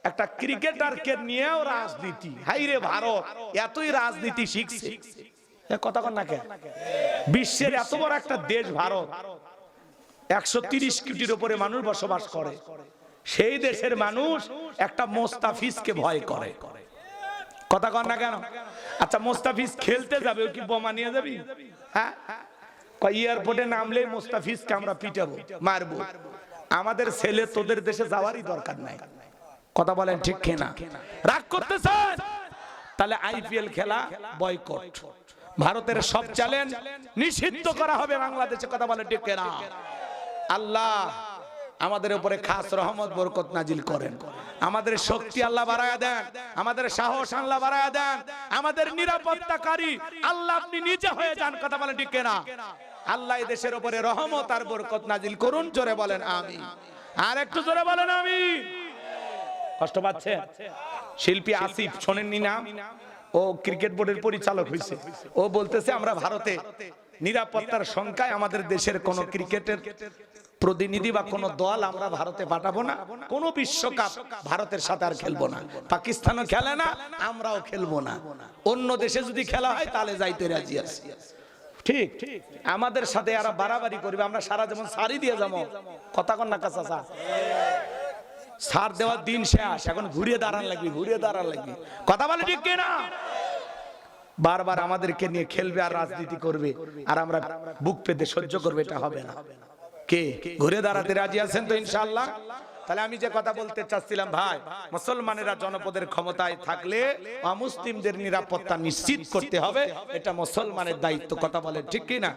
একটা ক্রিকেটারকে নিয়েও রাজনীতি। হাইরে ভারত এতই রাজনীতি শিখছে, কথা কন না কেন? বিশ্বের এত বড় একটা দেশ ভারত, 130 কোটির উপরে মানুষ বসবাস করে, সেই দেশের মানুষ একটা মোস্তাফিজকে ভয় করে, কথা কন না কেন? আচ্ছা মোস্তাফিজ খেলতে যাবে, ও কি বোমা নিয়ে যাবি? হ্যাঁ, এয়ারপোর্টে নামলে মোস্তাফিজকে আমরা পিটাবো, মারবো। আমাদের ছেলে তোদের দেশে যাওয়ারই দরকার নাই, কথা বলেন ঠিক কিনা? রাগ করতেছেন? তাহলে আইপিএল খেলা বয়কট, ভারতের সব চ্যালেঞ্জ নিষিদ্ধ করা হবে বাংলাদেশে, কথা বলেন ঠিক কিনা? আল্লাহ আমাদের উপরে খাস রহমত বরকত নাজিল করেন, আমাদের শক্তি আল্লাহ বাড়ায়া দেন, আমাদের সাহস আল্লাহ বাড়ায়া দেন, আমাদের নিরাপত্তাকারী আল্লাহ আপনি নিজে হয়ে যান, কথা বলেন ঠিক কিনা? আল্লাহ এই দেশের উপরে রহমত আর বরকত নাজিল করুন, জোরে বলেন আমিন। আর একটু জোরে বলেন আমিন। কষ্ট পাচ্ছেন? শিল্পী আসিফ শোনেননি নাম? ও ক্রিকেট বোর্ডের পরিচালক হয়েছে। ও বলতেছে আমরা ভারতে নিরাপত্তার সংখ্যায় আমাদের দেশের কোন ক্রিকেটের প্রতিনিধি বা কোন দল আমরা ভারতে পাঠাবো না, কোন বিশ্বকাপ ভারতের সাথে আর খেলবো না, পাকিস্তানও খেলে না, আমরাও খেলবো না, অন্য দেশে যদি খেলা হয় তাহলে যাইতে রাজি আছি। ঠিক আমাদের সাথে এরা বাড়াবাড়ি করবে, আমরা সারা যেমন সারি দিয়ে যাবো, কথা কন না কাঁচা? সার দেওয়ার দিন শেষ, এখন ঘুরিয়ে দাঁড়ান লাগবে, ঘুরিয়ে দাঁড়ান লাগবে, কথা বলে ঠিক কিনা? বারবার আমাদেরকে নিয়ে খেলবে আর রাজনীতি করবে, আর আমরা বুক পেতে সহ্য করবে, এটা হবে না। কে ঘুরে দাঁড়াতে রাজি আছেন তো ইনশাআল্লাহ? তাহলে আমি যে কথা বলতে চাচ্ছিলাম, ভাই মুসলমানেরা জনপদের ক্ষমতায় থাকলে অমুসলিমদের নিরাপত্তা নিশ্চিত করতে হবে, এটা মুসলমানের দায়িত্ব, কথা বলে ঠিক কিনা?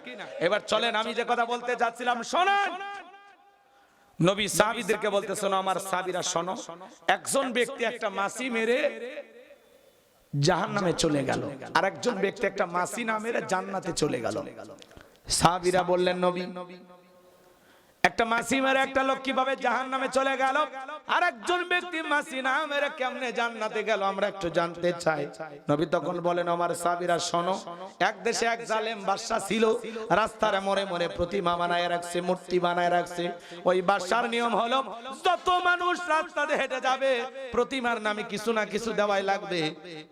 এবার চলেন আমি যে কথা বলতে যাচ্ছিলাম শোনেন। নবী সাহাবীদেরকে বলতে শোনো, আমার সাহাবীরা শোনো, একজন ব্যক্তি একটা মাছি মেরে জাহান্নামে চলে গেল, আর একজন ব্যক্তি একটা মাছি না মেরে জান্নাতে চলে গেল। সাহাবীরা বললেন নবী, একটা মাছি মেরে একটা লোক কিভাবে জাহান্নামে চলে গেল, আর একজন ব্যক্তি মাছি না মেরে কেমনে জান্নাতে গেল, আমরা একটু জানতে চাই। নবী তখন বলেন, আমার সাহাবীরা শোনো, এক দেশে এক জালেম বাদশা ছিল, রাস্তার মোড়ে মোড়ে প্রতিমা বানায় রাখছে, মূর্তি বানায় রাখছে। ওই বাদশার নিয়ম হলো যত মানুষ রাস্তাতে হেঁটে যাবে প্রতিমার নামে কিছু না কিছু দেওয়াই লাগবে।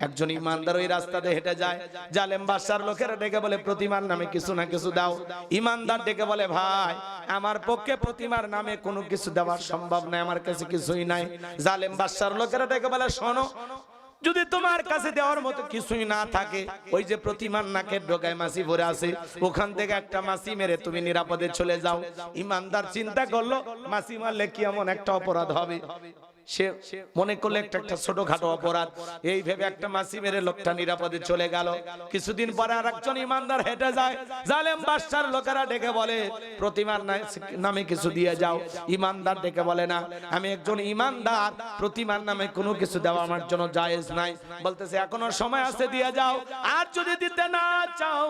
একজন ইমানদার ওই রাস্তাতে হেঁটে যায়, জালেম বাদশার লোকেরা ডেকে বলে প্রতিমার নামে কিছু না কিছু দাও। ইমানদার ডেকে বলে, ভাই আমার পক্ষে প্রতিমার নামে কোনো কিছু দেওয়া সম্ভব নয়, আমার কাছে কিছুই নাই। জালেম বাদশার লোকেরা ডেকে বলে, শোনো, যদি তোমার কাছে দেওয়ার মতো কিছুই না থাকে, ওই যে প্রতিমার নাকের ডগায় মাছি ভরে আছে, ওখান থেকে একটা মাছি মেরে তুমি নিরাপদে চলে যাও। ইমানদার চিন্তা করলো, মাছি মারলে কি এমন একটা অপরাধ হবে? সে মনে করলো একটা ছোটখাটো অপরাধ, এই ভেবে একটা মাছি মেরে লোকটা নিরাপদে চলে গেল। কিছুদিন পরে আর একজন ইমানদার হেঁটে যায়, জালেম বাদশার লোকেরা ডেকে বলে প্রতিমার নামে কিছু দিয়ে যাও। ইমানদার ডেকে বলে, না, আমি একজন ইমানদার, প্রতিমার নামে কোনো কিছু দেওয়া আমার জন্য জায়েজ নাই। বলতেছে এখনো সময় আছে, দিয়ে যাও, আর যদি দিতে না চাও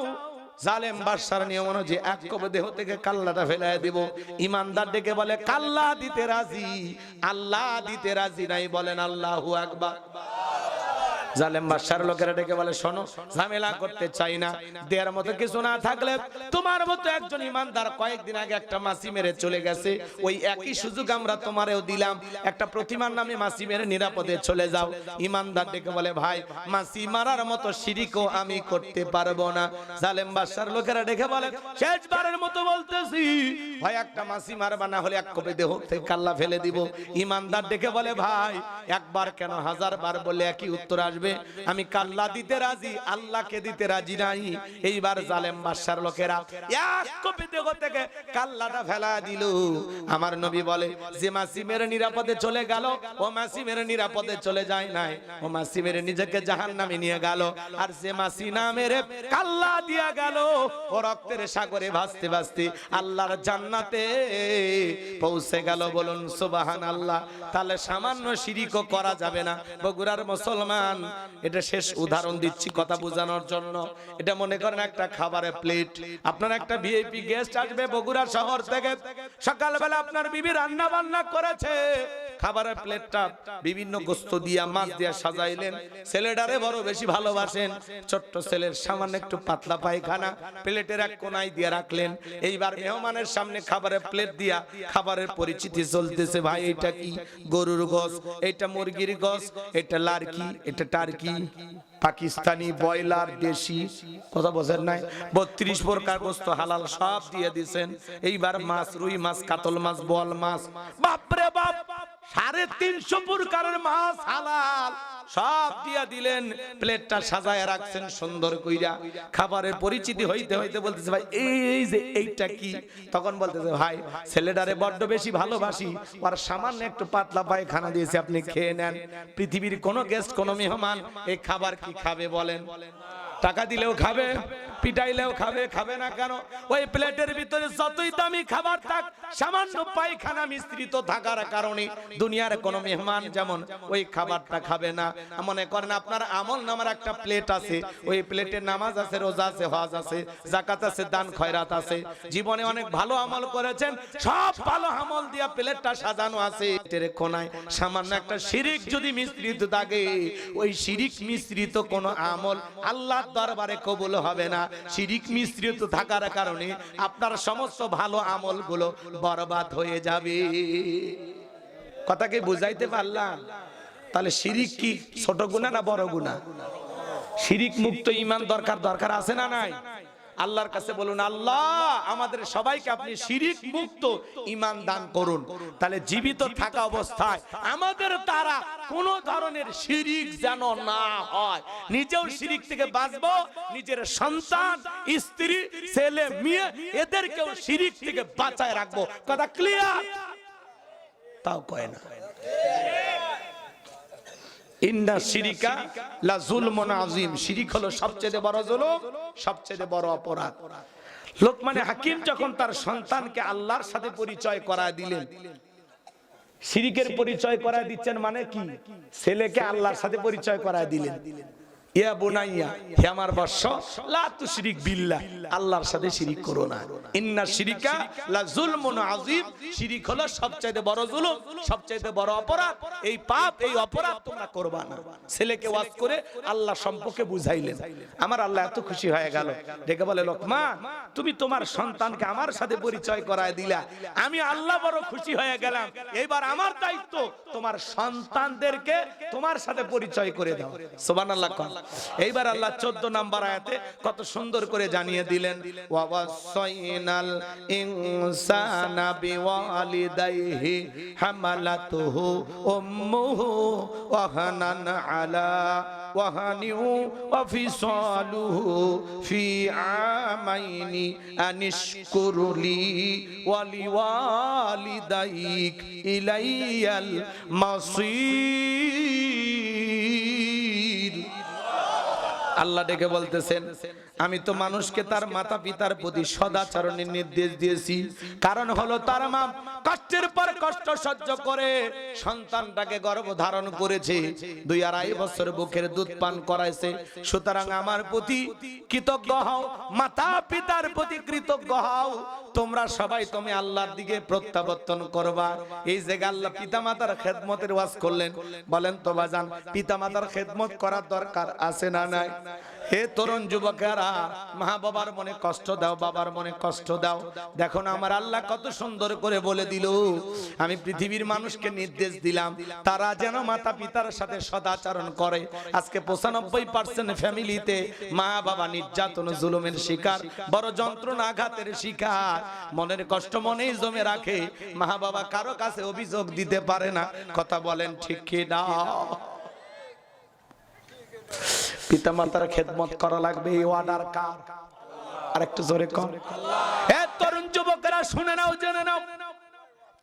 জালেম বাদশার নিয়ম অনুযায়ী এক কবে দেহ থেকে কাল্লাটা ফেলায় দিব। ইমানদার ডেকে বলে, কাল্লা দিতে রাজি, আল্লাহ দিতে রাজি নাই, বলেন আল্লাহু আকবার। জালেম বাদশার লোকেরা ডেকে বলে, শোনো, ঝামেলা করতে চাই না, দেয়ার মতো কিছু না থাকলে তোমার মতো একজন ইমানদার কয়েকদিন আগে একটা মাছি মেরে চলে গেছে, ওই একই সুযোগ আমরা তোমারেও দিলাম, একটা প্রতিমার নামে মাছি মেরে নিরাপদে চলে যাও। ইমানদার ডেকে বলে, ভাই মাছি মারার মতো শিরকও আমি করতে পারবো না। জালেম বাদশার লোকেরা ডেকে বলে, শেষবারের মতো বলতেছি, ভাই একটা মাছি মারবা, না হলে এক কবে দেহ থেকে কাল্লা ফেলে দিব। ইমানদার ডেকে বলে, ভাই একবার কেন 1000 বার বলে একই উত্তর আসবে, আমি কাল্লা দিতে রাজি, আল্লাহকে দিতে রাজি নাই। এইবার জালেম বাদশার লোকেরা এক কপি দেহ থেকে কাল্লাটা ফেলা দিল। আমার নবী বলে, যে মাছি মেরে নিরাপদে চলে গেল, ও মাছি মেরে নিরাপদে চলে যায় নাই, ও মাছি মেরে নিজেকে জাহান্নামে নিয়ে গেল। আর যে মাছি না মেরে কাল্লা দিয়া গেল, ও রক্তের সাগরে ভাসতে ভাসতে আল্লাহর জান্নাতে পৌঁছে গেল। বলুন সুবহানাল্লাহ। তাহলে সামান্য শিরকও করা যাবে না। বগুড়ার মুসলমান, এটা শেষ উদাহরণ দিচ্ছি কথা বোঝানোর জন্য। এটা মনে করেন একটা খাবারের প্লেট, আপনার একটা ভিআইপি গেস্ট আসবে বগুড়া শহর থেকে, সকালবেলা আপনার বিবি রান্না বান্না করেছে, খাবারের প্লেটটা বিভিন্ন গোস্ত দিয়া মাছ দিয়া সাজাইলেন, ছেলেটারে বড় বেশি ভালোবাসেন, ছোট্ট ছেলের সামান্য একটু পাতলা পায়খানা প্লেটের এক কোনায় দিয়ে রাখলেন। এইবার মেহমানের সামনে খাবারের প্লেট দিয়া খাবারের পরিচিতি চলতেছে, ভাই এটা কি গরুর গোস, এটা মুরগির গোস, এটা লার্কি, এটা টার্কি, পাকিস্তানি, ব্রয়লার, দেশি, কথা বোঝেন নাই, 32 প্রকার গোস্ত হালাল সব দিয়ে দিয়েছেন। এইবার মাছ, রুই মাছ, কাতল মাছ, বোয়াল মাছ, বাপরে বাপ 350 প্রকারের মাছ হালাল সব দিয়া দিলেন, প্লেটটা সাজায় রাখছেন সুন্দর কইরা। খাবারের পরিচিতি হইতে হইতে বলতেছে, ভাই এই যে এইটা কি? তখন বলতেছে, ভাই ছেলেটারে বড্ড বেশি ভালোবাসি, আর সামান্য একটু পাতলা পায়খানা দিয়েছে, আপনি খেয়ে নেন। পৃথিবীর কোন গেস্ট, কোন মেহমান এই খাবার কি খাবে বলেন? টাকা দিলেও খাবে, পিটাইলেও খাবে, খাবে না কেন? ওই প্লেটের ভিতরে যতই দামি খাবার থাক, সামান্য পায়খানা মিশ্রিত থাকার কারণে দুনিয়ার কোন মেহমান যেমন ওই খাবারটা খাবে না। মনে করেন আপনার আমল নামার একটা প্লেট আছে, ওই প্লেটে নামাজ আছে, রোজা আছে, হজ আছে, যাকাত আছে, দান খয়রাত আছে, জীবনে অনেক ভালো আমল করেছেন, সব ভালো আমল দিয়া প্লেটটা সাজানো আছে, এর কোনায় সামান্য একটা শিরিক যদি মিশ্রিত থাকে, ওই শিরিক মিশ্রিত কোন আমল আল্লাহর দরবারে কবুল হবে না। শিরিক মিশ্রিত থাকার কারণে আপনার সমস্ত ভালো আমলগুলো বরবাদ হয়ে যাবে। কথা কি বুঝাইতে পারলাম? তাহলে শিরিক কি ছোট গুনাহ না বড় গুনাহ? শিরিক মুক্ত ঈমান দরকার আছে না নাই? আল্লাহর কাছে বলুন, আল্লাহ আমাদের সবাইকে আপনি শিরিক মুক্ত ঈমান দান করুন। তাহলে জীবিত থাকা অবস্থায় আমাদের দ্বারা কোন ধরনের শিরিক যেন না হয়, নিজেও শিরিক থেকে বাঁচবো, নিজের সন্তান, স্ত্রী, ছেলে মেয়ে এদেরকেও শিরিক থেকে বাঁচায় রাখবো। কথা ক্লিয়ার? তাও কয় না। ইন্না শিরিকা লা যুলমুন আযীম, শিরিক হলো সবচেয়ে বড় জুলুম, সবচেয়ে বড় অপরাধ। লোকমান হাকিম যখন তার সন্তানকে আল্লাহর সাথে পরিচয় করায় দিলেন, শিরিকের পরিচয় করায় দিচ্ছেন মানে কি? ছেলেকে আল্লাহর সাথে পরিচয় করায় দিলেন। ইয়া বুনাইয়া, হে আমার বৎস, লা তুশরিক বিল্লাহ, আল্লাহর সাথে শিরিক করো না। ইন্না শিরিকা লা যুলমুন আযীম, শিরিক হলো সবচেয়ে বড় জুলুম, সবচেয়ে বড় অপরাধ। এই পাপ, এই অপরাধ তোমরা করবা না। ছেলেকে ওয়াজ করে আল্লাহ সম্পর্কে বুঝাইলেন। আমার আল্লাহ এত খুশি হয়ে গেল, ডেকে বলে, লোকমান তুমি তোমার সন্তানকে আমার সাথে পরিচয় করায় দিলা, আমি আল্লাহ বড় খুশি হয়ে গেলাম। এবার আমার দায়িত্ব তোমার সন্তানদেরকে তোমার সাথে পরিচয় করে দাও। সুবহানাল্লাহ। এইবার আল্লাহ 14 নম্বর আয়াতে কত সুন্দর করে জানিয়ে দিলেন, ওয়া ওয়াসাইনাল ইনসানা বিওয়ালিদাইহি হামালাতুহু উম্মুহু ওয়াহানান আলা ওয়াহানিউ ওয়া ফিসালুহু ফি আমাইনি আনিশকুরলি ওয়া লিওয়ালিদাইক ইলাইয়াল মাসির। আল্লাহ ডেকে বলতেছেন, আমি তো মানুষকে তার মাতা পিতার প্রতি সদাচরণের নির্দেশ দিয়েছি। কারণ হলো তার মা কষ্টের পর কষ্ট সহ্য করে সন্তানটাকে গর্ভধারণ করেছে, 2-2.5 বছর বুকের দুধ পান করাইছে। সুতরাং আমার প্রতি কৃতজ্ঞ হও, মাতা পিতার প্রতি কৃতজ্ঞ হও। তোমরা সবাই তুমি আল্লাহর দিকে প্রত্যাবর্তন করবা। এই যে আল্লাহ পিতামাতার খেদমতের ওয়াজ করলেন, বলেন তো বাজান, পিতামাতার খেদমত করার দরকার আছে না নাই? হে তরুণ যুবকেরা, মা বাবার মনে কষ্ট দাও, বাবার মনে কষ্ট দাও। দেখো না আমার আল্লাহ কত সুন্দর করে বলে দিল, আমি পৃথিবীর মানুষকে নির্দেশ দিলাম তারা যেন মাতা পিতার সাথে সদাচরণ করে। আজকে 95% ফ্যামিলিতে মা বাবা নির্যাতন জুলুমের শিকার, বড় যন্ত্রণা আঘাতের শিকার, মনের কষ্ট মনেই জমে রাখে, মা বাবা কারো কাছে অভিযোগ দিতে পারে না। কথা বলেন ঠিক কি না? পিতা মাতার খেদমত করা লাগবে, এই অর্ডার কার? আর একটু জোরে কর। এ তরুণ যুবকেরা শুনে নাও, জেনে নাও,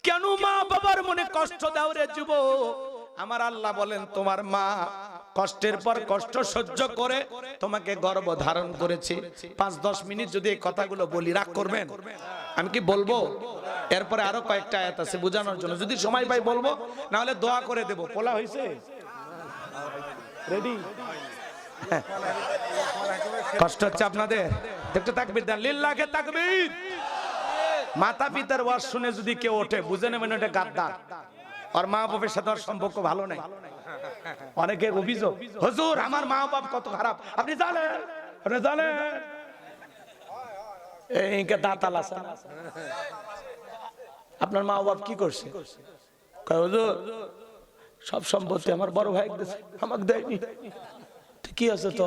কেন মা বাবার মনে কষ্ট দাও রে যুবক? আমার আল্লাহ বলেন, তোমার মা কষ্টের পর কষ্ট সহ্য করে তোমাকে গর্ভ ধারণ করেছে। 5-10 মিনিট যদি এই কথাগুলো বলি, রাগ করবেন? আমি কি বলবো? এরপরে আরো কয়েকটা আয়াত আছে বোঝানোর জন্য, যদি সময় পাই বলবো, না হলে দোয়া করে দেব। পোলা হয়েছে? রেডি? কষ্ট হচ্ছে আপনাদের? একটু তাকবীর দেন, লিল্লাহে তাকবীর। মাতা পিতার ওয়াজ শুনে যদি কেউ ওঠে, বুঝে নেবেন ওটা গাদ্দার। আর মা বাবার সাথে ওর সম্পর্ক ভালো নাই। অনেকে অভিযোগ, হুজুর আমার মা বাপ কত খারাপ, আপনি জানেন? আপনি জানেন? এইকে দাঁতাল আছে। আপনার মা বাপ কি করছে? কয় হুজুর সব সম্পত্তি আমার বড় ভাই দিয়েছে, আমাকে দেয়নি। কি আছে তো?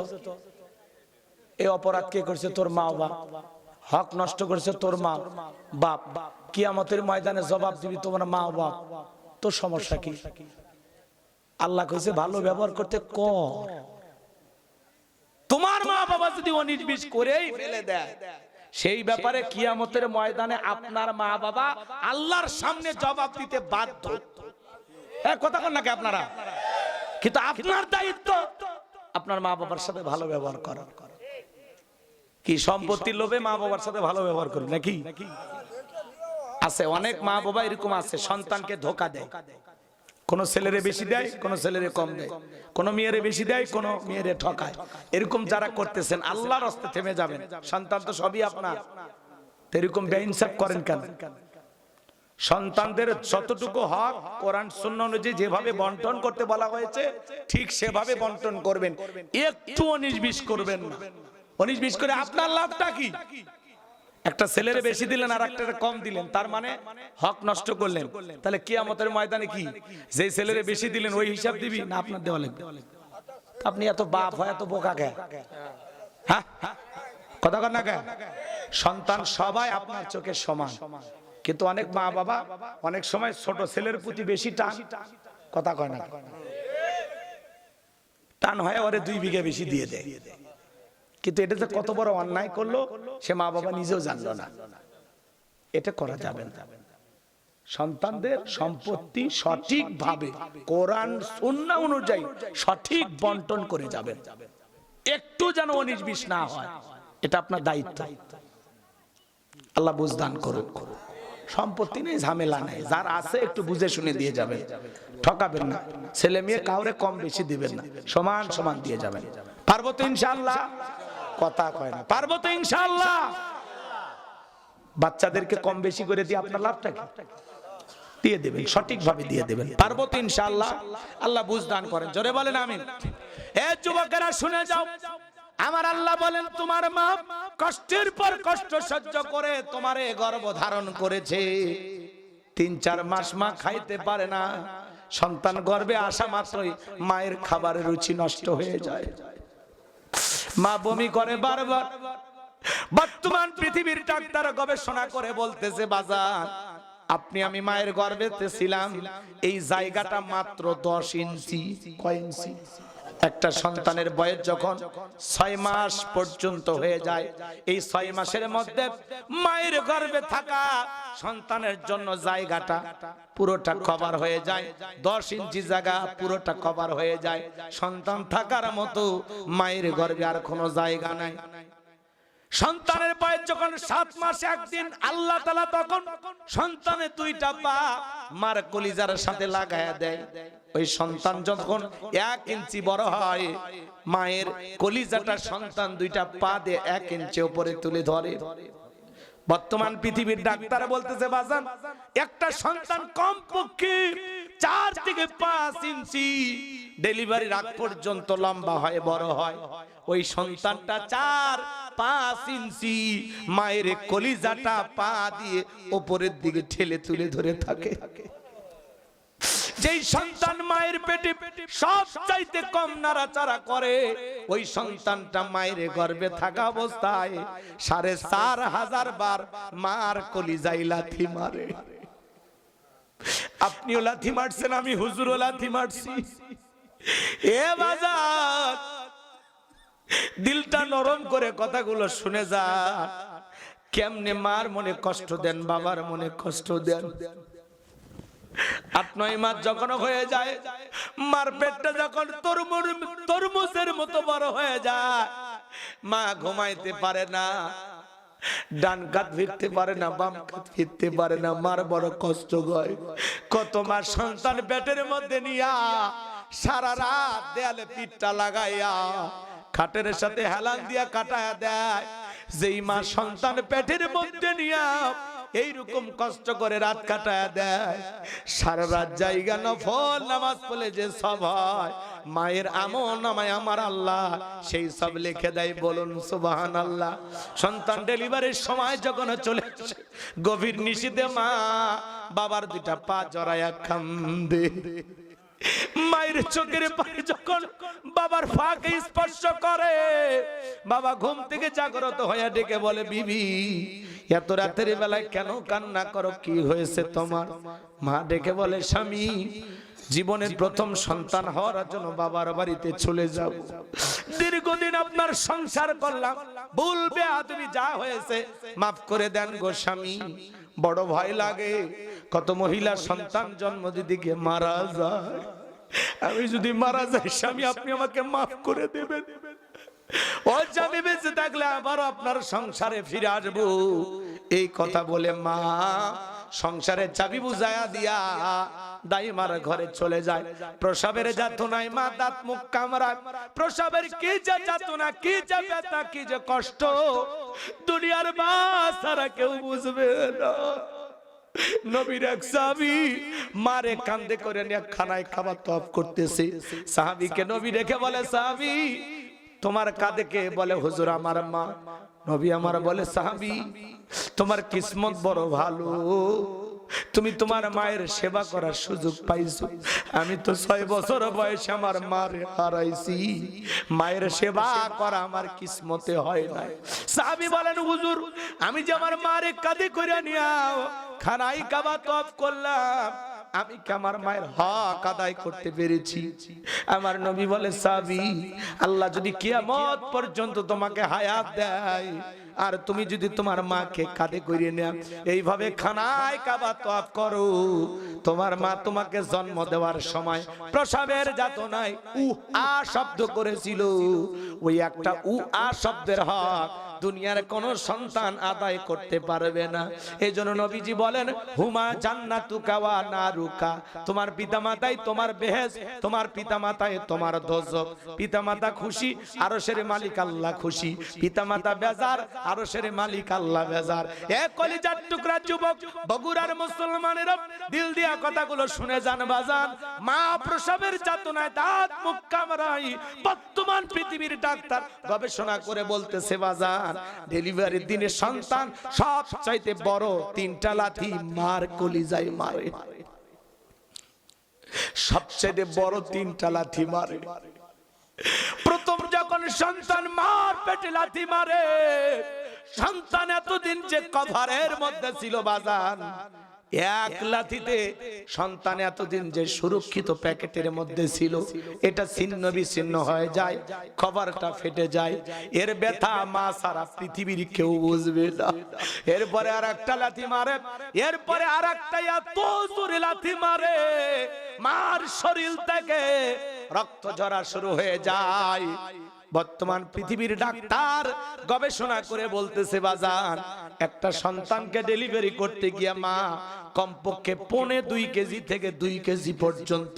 এই অপরাধ কে করছে? তোর মা বাপ। হক নষ্ট করেছে তোর মা বাপ। কিয়ামতের ময়দানে জবাব দিবি তোমার মা বাপ। তোর সমস্যা কি? আল্লাহ কইছে ভালো ব্যবহার করতে কর। তোমার মা বাবা যদি 19-20 করেই ফেলে দেয়, সেই ব্যাপারে কিয়ামতের ময়দানে আপনার মা বাবা আল্লাহর সামনে জবাব দিতে বাধ্য। কথা কন নাকি আপনারা? কিন্তু আপনার দায়িত্ব আপনার মা বাবার সাথে ভালো ব্যবহার করা। কি সম্পত্তির লোভে মা বাবার সাথে ভালো ব্যবহার করি নাকি? আছে অনেক মা বাবা এরকম আছে, সন্তানকে ধোকা দেয়। কোন ছেলেরে বেশি দেয়, কোন ছেলেরে কম দেয়, কোন মেয়েরে বেশি দেয়, কোন মেয়েরে ঠকায়। এরকম যারা করতেছেন আল্লাহর রাস্তে থেমে যাবেন। সন্তান তো সবই আপনার, এরকম বেইনসাফ করেন কেন? সন্তানদের যতটুকু হক কোরআন সুন্নাহ অনুযায়ী যেভাবে বন্টন করতে বলা হয়েছে ঠিক সেভাবে বন্টন করবেন, একটু 19-20 করবেন না। 19-20 করে আপনার লাভটা কি? একটা ছেলেরে বেশি দিলেন আর একটা কম দিলেন, তার মানে হক নষ্ট করলেন। তাহলে কিয়ামতের ময়দানে কি যে ছেলেরে বেশি দিলেন ওই হিসাব দিবি না আপনার দেওয়া লাগবে? আপনি এত বাপ হয় এত বোকা কে? হ্যাঁ কথা কর না কে? সন্তান সবাই আপনার চোখে সমান, কিন্তু অনেক মা বাবা অনেক সময় ছোট ছেলের প্রতি বেশি টান। কথা কয় না? টান হয় ওরে 2 বিঘা বেশি দিয়ে দেয়। কিন্তু এটা যে কত বড় অন্যায় করলো সে মা বাবা নিজেও জানলো না। এটা করা যাবে না। সন্তানদের সম্পত্তি সঠিকভাবে কোরআন সুন্নাহ অনুযায়ী সঠিক বন্টন করে যাবেন, একটু যেন 19-20 না হয়। এটা আপনার দায়িত্ব। আল্লাহ বুঝদান করুন। সম্পত্তি নেই, ঝামেলা নেই, যার আছে একটু বুঝে শুনে দিয়ে যাবেন, ঠকাবেন না। ছেলে মেয়ে কাউরে কম বেশি দিবেন না, সমান সমান দিয়ে যাবেন। পারবো তো ইনশাআল্লাহ? কথা কয় না, পারবো তো ইনশাআল্লাহ? বাচ্চাদেরকে কম বেশি করে দিয়ে আপনার লাভটা কি? দিয়ে দেবেন, সঠিকভাবে দিয়ে দেবেন। পারবো তো ইনশাআল্লাহ? আল্লাহ বুঝদান করেন, জোরে বলেন আমিন। এ যুবকেরা শুনে যাও, আমার আল্লাহ বলেন তোমার মা কষ্টের পর কষ্ট সহ্য করে তোমারে গর্ভ ধারণ করেছে। 3-4 মাস মা খাইতে পারে না। সন্তান গর্ভে আসা মাত্রই মায়ের খাবারের রুচি নষ্ট হয়ে যায়, মা বমি করে বারবার। বর্তমান পৃথিবীর ডাক্তার গবেষণা করে বলতেছে বাজার, আপনি আমি মায়ের গর্ভেতে ছিলাম, এই জায়গাটা মাত্র 10 ইঞ্চি। কয় ইঞ্চি? একটা সন্তানের বয়স যখন 6 মাস পর্যন্ত হয়ে যায়, এই 6 মাসের মধ্যে মায়ের গর্ভে থাকা সন্তানের জন্য জায়গাটা পুরোটা কভার হয়ে যায়। 10 ইঞ্চি জায়গা পুরোটা কভার হয়ে যায়। সন্তান থাকার মতো মায়ের গর্ভে আর কোনো জায়গা নাই। সন্তানের বয়স যখন 7 মাস 1 দিন, আল্লাহ তাআলা তখন সন্তানের 2টা পা মার কলিজার সাথে লাগায়া দেয়। ওই সন্তান যখন 1 ইঞ্চি বড় হয়, মায়ের কলিজাটা সন্তান 2টা পা দিয়ে 1 ইঞ্চি উপরে তুলে ধরে। বর্তমান পৃথিবীর ডাক্তার বলতেছে বাজান, একটা সন্তান কমপক্ষে 4 থেকে 5 ইঞ্চি ডেলিভারির আগ পর্যন্ত লম্বা হয়, বড় হয়। ওই সন্তানটা 4-5 ইঞ্চি মায়ের কলিজাটা পা দিয়ে উপরের দিকে ঠেলে তুলে ধরে থাকে। যেই সন্তান মায়ের পেটে সব চাইতে কম নাড়াচাড়া করে, ওই সন্তানটা মায়ের গর্ভে থাকা অবস্থায় 4500 বার মার কলিজায় লাথি মারে। আপনিও লাথি মারছেন, আমি হুজুরও লাথি মারছি। এ বাজার, দিলটা নরম করে কথাগুলো শুনে যা। কেমনে মার মনে কষ্ট দেন, বাবার মনে কষ্ট দেন। 8-9 মাস যখন হয়ে যায়, মার পেটটা যখন তরমুজের মতো বড় হয়ে যায়, মা ঘুমাইতে পারে না, ডান কাত ফিরতে পারে না, বাম কাত ফিরতে পারে না। মার বড় কষ্ট হয়। কত মাস সন্তান পেটের মধ্যে নিয়া সারা রাত দেয়ালে পিঠটা লাগাইয়া খাটের সাথে হেলান দিয়া কাটায়া দেয়। যেই মা সন্তান পেটের মধ্যে নিয়া এইরকম কষ্ট করে রাত কাটায়া দেয়, সারা রাত জায়গা নফল নামাজ পড়লে যে সব হয়, মায়ের আমলনামায় আমার আল্লাহ সেই সব লিখে দেয়। বলুন সুবহানাল্লাহ। সন্তান ডেলিভারির সময় যখন চলে আসে, গভীর নিশীথে মা বাবার দুইটা পা জড়ায়া কান্দে। মায়ের চোখের পানি যখন বাবার ফাঁকে স্পর্শ করে, বাবা ঘুম থেকে জাগ্রত হয়ে ডেকে বলে, বিবি এত রাতের বেলায় কেন কান্না করো, কি হয়েছে তোমার? মা ডেকে বলে, স্বামী জীবনের প্রথম সন্তান হওয়ার জন্য বাবার বাড়িতে চলে যাব। দীর্ঘদিন আপনার সংসার করলাম, ভুল বেয়াদবি যা হয়েছে মাফ করে দেন গো স্বামী। বড় ভয় লাগে, কত মহিলা সন্তান জন্ম দিতে গিয়ে মারা যায়। আমি যদি মারা যাই স্বামী, আপনি আমাকে মাফ করে দেবেন। ও স্বামী বেঁচে থাকলে আবারও আপনার সংসারে ফিরে আসবো। এই কথা বলে মা সংসারের চাবি বুঝায়া দিয়া দাইমার ঘরে চলে যায়। প্রসবের যাতনায় মা দাঁত মুখ কামড়ায়। প্রসবের কি যে যাতনা, কি যে ব্যথা, কি যে কষ্ট, দুনিয়ার মা ছাড়া কেউ বুঝবে না। নবীর এক সাহাবী মারে কান্দে করে নিয়ে খানায় খাবার তওয়াফ করতেছে। সাহাবীকে নবী দেখে বলে, সাহাবী তোমার কাঁদে কে? বলে, হুজুর আমার মা। নবী আমার বলে, সাহাবী তোমার কিসমত বড় ভালো, তুমি তোমার মায়ের সেবা করার সুযোগ পাইছো। আমি তো 6 বছর বয়সে আমার মারে হারাইছি, মায়ের সেবা করা আমার কিসমতে হয় না। সাহাবী বলেন, হুজুর আমি যে আমার মারে কাঁধে করে নিয়া খানায় কাবা তওয়াফ করলাম, আমি কি আমার মায়ের হক আদায় করতে পেরেছি? আমার নবী বলে, সাহাবী আল্লাহ যদি কিয়ামত পর্যন্ত তোমাকে হায়াত দেয়, আর তুমি যদি তোমার মাকে কাঁধে করে নাও, এইভাবে খানায় কাবা তওয়াফ করো, তোমার মা তোমাকে জন্ম দেওয়ার সময় প্রসবের যাতনায় আ শব্দ করেছিল, ওই একটা আ শব্দের হক দুনিয়ার কোন সন্তান আদায় করতে পারবে না। এইজন্য নবীজি বলেন, হুমা জান্নাতুকা ওয়া নারুকা, তোমার পিতামাতাই তোমার বেহেশত, তোমার পিতামাতাই তোমার দোজখ। পিতামাতা খুশি, আরশের মালিক আল্লাহ খুশি। পিতামাতা বেজার, আরশের মালিক আল্লাহ বেজার। এ কলিজার টুকরা যুবক, বগুড়ার মুসলমানেরা দিল দিয়া কথাগুলো শুনে যান বাজান। মা প্রসবের যাতনায় দাঁত মুখ কামড়ায়। বর্তমান পৃথিবীর ডাক্তার গবেষণা করে বলতেছে বাজান, ডেলিভারির দিনে সন্তান সবচাইতে বড় 3টা লাথি মার কলিজায় মারে। সবচাইতে বড় 3টা লাথি মারে। প্রথম যখন সন্তান মার পেটে লাথি মারে, সন্তান এতদিন যে কভারের মধ্যে ছিল বাজান, এক লাথিতে সন্তান এতদিন যে সুরক্ষিত প্যাকেটের মধ্যে ছিল, এটা ছিন্ন বিচ্ছিন্ন হয়ে যায়, কভারটা ফেটে যায়। এর ব্যথা মা সারা পৃথিবীর কেউ বুঝবে না। এরপরে আর একটা লাথি মারে, এরপরে আর একটা এত জোরে লাথি মারে, মার শরীর থেকে রক্ত ঝরা শুরু হয়ে যায়। বর্তমান পৃথিবীর ডাক্তার গবেষণা করে বলতেছে বাজান, একটা সন্তানকে ডেলিভারি করতে গিয়ে মা কমপক্ষে 1.25 কেজি থেকে 2 কেজি পর্যন্ত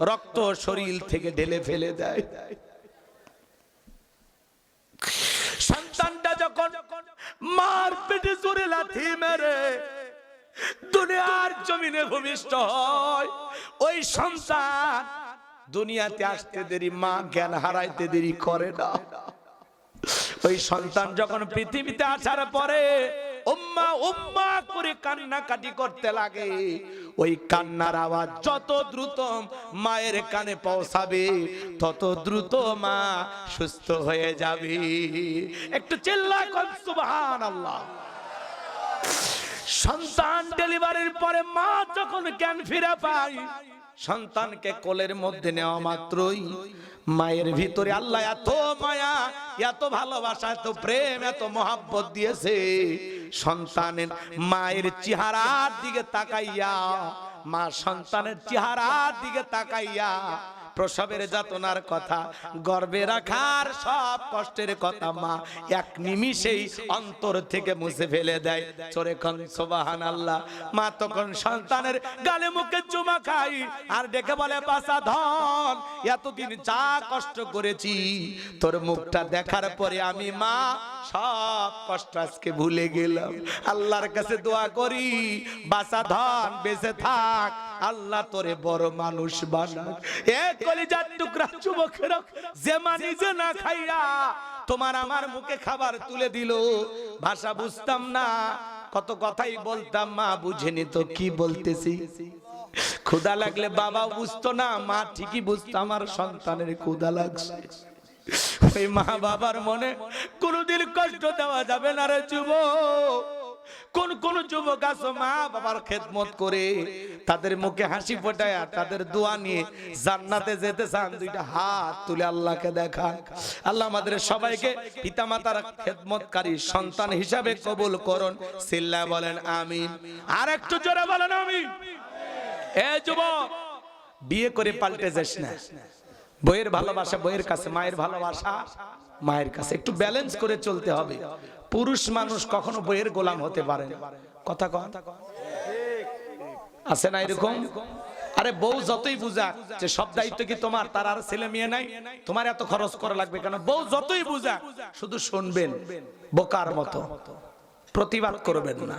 রক্ত শরীর থেকে ঢেলে ফেলে দেয়। সন্তানটা যখন মার পেটে জোরে লাথি মেরে দুনিয়ার জমিনে ভূমিষ্ঠ হয়, ওই সন্তান দুনিয়াতে আসতে দেরি, মা জ্ঞান হারাইতে দেরি করে না। ওই সন্তান যখন পৃথিবীতে আসার পরে উম্মা উম্মা করে কান্নাকাটি করতে লাগে, ওই কান্নার আওয়াজ যত দ্রুত মায়ের কানে পৌঁছাবে, তত দ্রুত মা সুস্থ হয়ে যাবে। একটু চিল্লা কর সুবহানাল্লাহ। সন্তান ডেলিভারির পরে মা যখন জ্ঞান ফিরে পায়, সন্তানকে কোলের মধ্যে নেওয়া মাত্রই মায়ের ভিতরে আল্লাহ এত মায়া, এত ভালোবাসা, এত প্রেম, এত মহব্বত দিয়েছে। সন্তানের মায়ের চেহারার দিকে তাকাইয়া, মা সন্তানের চেহারার দিকে তাকাইয়া প্রসবের যাতনার কথা, গর্ভে রাখার সব কষ্টের কথা মা এক নিমিষেই অন্তর থেকে মুছে ফেলে দেয়। চোরে কোন সুবহানাল্লাহ। মা তখন সন্তানের গালে মুখে চুমা খাই আর ডেকে বলে বাছা ধন, এতদিন যা কষ্ট করেছি তোর মুখটা দেখার পরে আমি মা সব কষ্ট আজকে ভুলে গেলাম। আল্লাহর কাছে দোয়া করি বাছা ধন বেঁচে থাক, আল্লাহ তোরে বড় মানুষ বানাক। এ কলিজার টুকরা যুবকেরা, যে মা নিজে না খাইয়া তোমার আমার মুখে খাবার তুলে দিল, ভাষা বুঝতাম না, কত কথাই বলতাম, মা বুঝেনি তো কি বলতেছি। ক্ষুধা লাগলে বাবা বুঝতো না, মা ঠিকই বুঝতো আমার সন্তানের ক্ষুধা লাগছে। ওই মা বাবার মনে কোনদিন কষ্ট দেওয়া যাবে না রে যুবক। কোন কোন যুবক আছে মা বাবার খেদমত করে তাদের মুখে হাসি ফোটায় তাদের দোয়া নিয়ে জান্নাতে যেতে চান, দুইটা হাত তুলে আল্লাহকে দেখান। আল্লাহ আমাদের সবাইকে পিতামাতার খেদমতকারী সন্তান হিসাবে কবুল করুন। সিল্লা বলেন আমিন। আর একটু জোরে বলেন আমিন। এ যুবক, বিয়ে করে পাল্টে যাস না। বইয়ের ভালোবাসা বইয়ের কাছে, মায়ের ভালোবাসা মায়ের কাছে। একটু ব্যালেন্স করে চলতে হবে। পুরুষ মানুষ কখনো বইয়ের গোলাম হতে পারে না। কথা আছে না এরকম? আরে বউ যতই বুঝা যে সব দায়িত্ব কি তোমার, তার আর ছেলে মেয়ে নাই, তোমার এত খরচ করা লাগবে কেন? বউ যতই বুঝা, শুধু শুনবেন বোকার মতো, প্রতিবাদ করবেন না।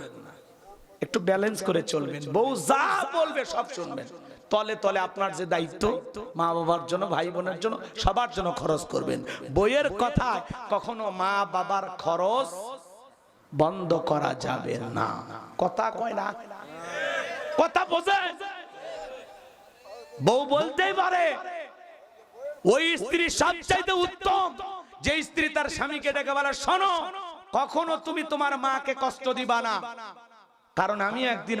একটু ব্যালেন্স করে চলবেন। বউ যা বলবে সব শুনবেন। তলে তলে আপনার যে দায়িত্ব মা বাবার জন্য, ভাই বোনের জন্য, সবার জন্য খরচ করবেন। বইয়ের কথা কখনো মা বাবার খরচ বন্ধ করা যাবে না। কথা কয় না, কথা বোঝে। বউ বলতেই পারে ওই স্ত্রী সবচাইতে উত্তম যে স্ত্রী তার স্বামীকে ডেকে বলে শোনো, কখনো তুমি তোমার মাকে কষ্ট দিবা না, কারণ আমি একদিন